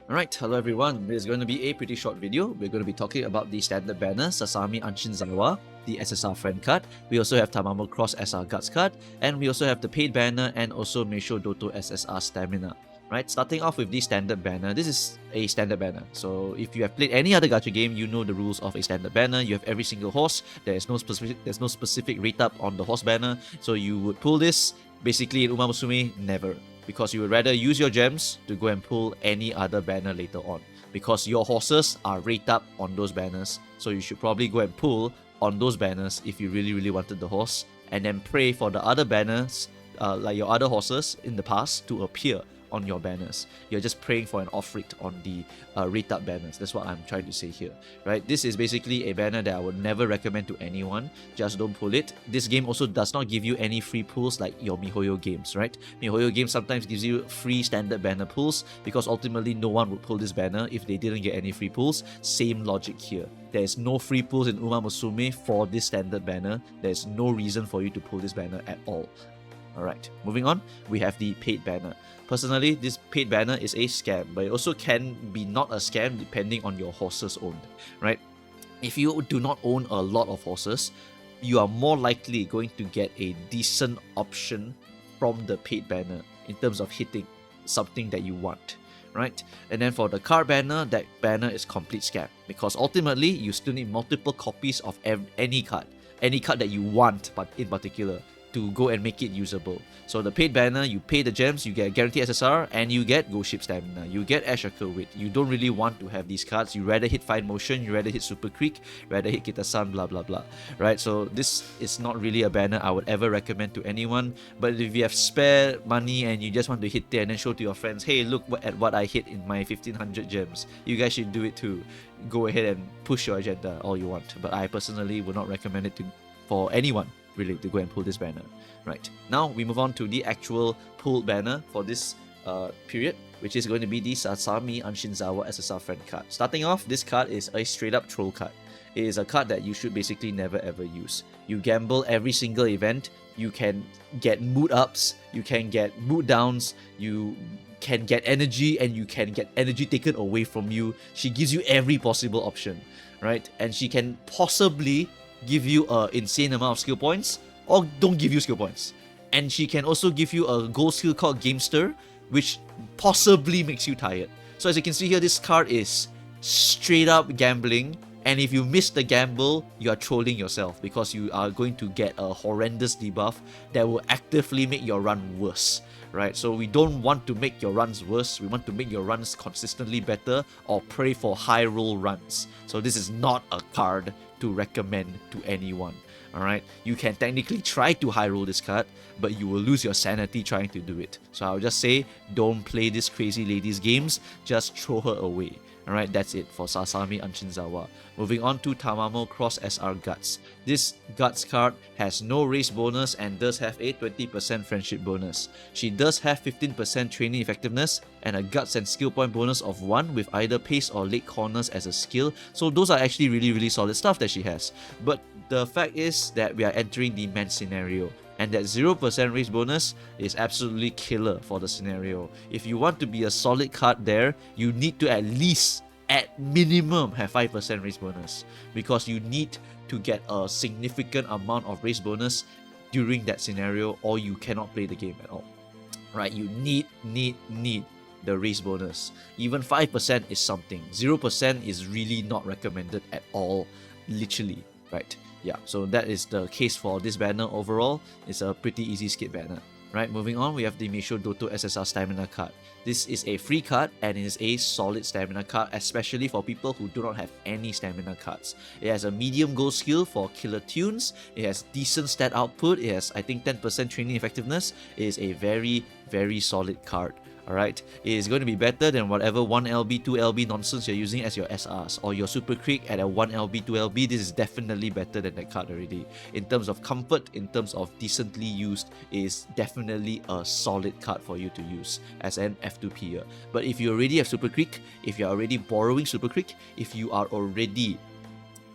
Alright, hello everyone. This is going to be a pretty short video. We're going to be talking about the standard banner, Sasami Anshinzawa, the SSR friend card. We also have Tamamo Cross SR Guts card, and we also have the paid banner and also Meisho Doto SSR Stamina. Right, starting off with the standard banner, this is a standard banner. So if you have played any other gacha game, you know the rules of a standard banner. You have every single horse. There's no specific rate up on the horse banner. So you would pull this. Basically in Umamusume, never. Because you would rather use your gems to go and pull any other banner later on. Because your horses are rate up on those banners. So you should probably go and pull on those banners if you really wanted the horse. And then pray for the other banners, like your other horses in the past, to appear on your banners. You're just praying for an off rate on the rate up banners. That's what I'm trying to say here, right? This is basically a banner that I would never recommend to anyone. Just don't pull it. This game also does not give you any free pulls like your MiHoYo games, right? MiHoYo games sometimes gives you free standard banner pulls because ultimately no one would pull this banner if they didn't get any free pulls. Same logic here. There is no free pulls in Umamusume for this standard banner. There's no reason for you to pull this banner at all. Alright, moving on, we have the paid banner. Personally, this paid banner is a scam, but it also can be not a scam depending on your horses owned, right? If you do not own a lot of horses, you are more likely going to get a decent option from the paid banner in terms of hitting something that you want, right? And then for the card banner, that banner is complete scam because ultimately you still need multiple copies of any card that you want, but in particular, to go and make it usable. So the paid banner, you pay the gems, you get guaranteed SSR, and you get Ghost Ship Stamina, you get Ashaka Wit. You don't really want to have these cards. You rather hit Fine Motion, you rather hit Super Creek, rather hit Kita-san, blah blah blah. Right? So this is not really a banner I would ever recommend to anyone. But if you have spare money and you just want to hit there and then show to your friends, hey, look at what I hit in my 1500 gems, you guys should do it too. Go ahead and push your agenda all you want. But I personally would not recommend it for anyone really to go and pull this banner. Right, now we move on to the actual pulled banner for this period, which is going to be the Sasami Anshinzawa SSR friend card. Starting off, this card is a straight up troll card. It is a card that you should basically never ever use. You gamble every single event, you can get mood ups, you can get mood downs, you can get energy, and you can get energy taken away from you. She gives you every possible option, right? And she can possibly give you an insane amount of skill points or don't give you skill points. And she can also give you a gold skill called Gamester, which possibly makes you tired. So as you can see here, this card is straight up gambling, and if you miss the gamble, you are trolling yourself because you are going to get a horrendous debuff that will actively make your run worse. Right, so we don't want to make your runs worse, we want to make your runs consistently better or pray for high roll runs. So this is not a card to recommend to anyone. Alright, you can technically try to high roll this card, but you will lose your sanity trying to do it. So I'll just say, don't play this crazy lady's games, just throw her away. Alright, that's it for Sasami Anshinzawa. Moving on to Tamamo Cross SR Guts. This Guts card has no race bonus and does have a 20% friendship bonus. She does have 15% training effectiveness and a Guts and skill point bonus of 1 with either pace or late corners as a skill. So those are actually really solid stuff that she has. But the fact is that we are entering the main scenario, and that 0% race bonus is absolutely killer for the scenario. If you want to be a solid card there, you need to at least, at minimum, have 5% race bonus, because you need to get a significant amount of race bonus during that scenario, or you cannot play the game at all. Right? You need the race bonus. Even 5% is something. 0% is really not recommended at all, literally. Right? Yeah, so that is the case for this banner overall. It's a pretty easy skip banner. Right, moving on, we have the Meisho Doto SSR Stamina card. This is a free card and it is a solid stamina card, especially for people who do not have any stamina cards. It has a medium gold skill for killer tunes, it has decent stat output, it has I think 10% training effectiveness. It is a very solid card. Alright, it is going to be better than whatever 1LB, 2LB nonsense you're using as your SRs or your Super Creek at a 1LB, 2LB. This is definitely better than that card already. In terms of comfort, in terms of decently used, it is definitely a solid card for you to use as an F2P. But if you already have Super Creek, if you're already borrowing Super Creek, if you are already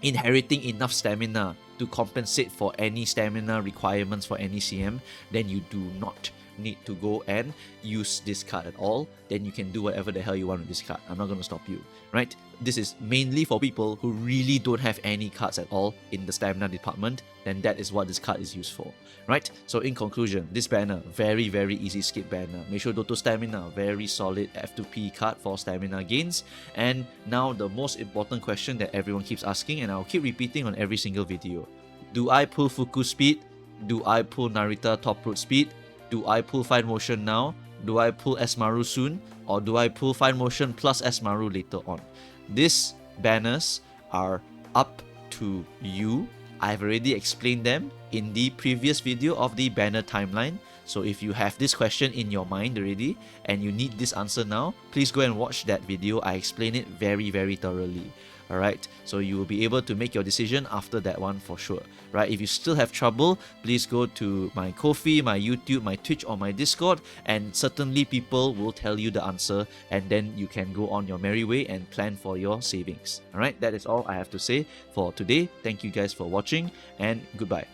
inheriting enough stamina to compensate for any stamina requirements for any CM, then you do not need to go and use this card at all, then you can do whatever the hell you want with this card. I'm not going to stop you, right? This is mainly for people who really don't have any cards at all in the stamina department. Then that is what this card is used for, right? So in conclusion, this banner, very easy skip banner. Meisho Doto stamina, very solid F2P card for stamina gains. And now the most important question that everyone keeps asking, and I'll keep repeating on every single video. Do I pull Fuku speed? Do I pull Narita top road speed? Do I pull Fine Motion now? Do I pull S-Maru soon? Or do I pull Fine Motion plus S-Maru later on? These banners are up to you. I've already explained them in the previous video of the banner timeline. So if you have this question in your mind already and you need this answer now, please go and watch that video. I explain it very thoroughly. Alright, so you will be able to make your decision after that one for sure. Right, if you still have trouble, please go to my Ko-fi, my YouTube, my Twitch or my Discord, and certainly people will tell you the answer, and then you can go on your merry way and plan for your savings. Alright, that is all I have to say for today. Thank you guys for watching, and goodbye.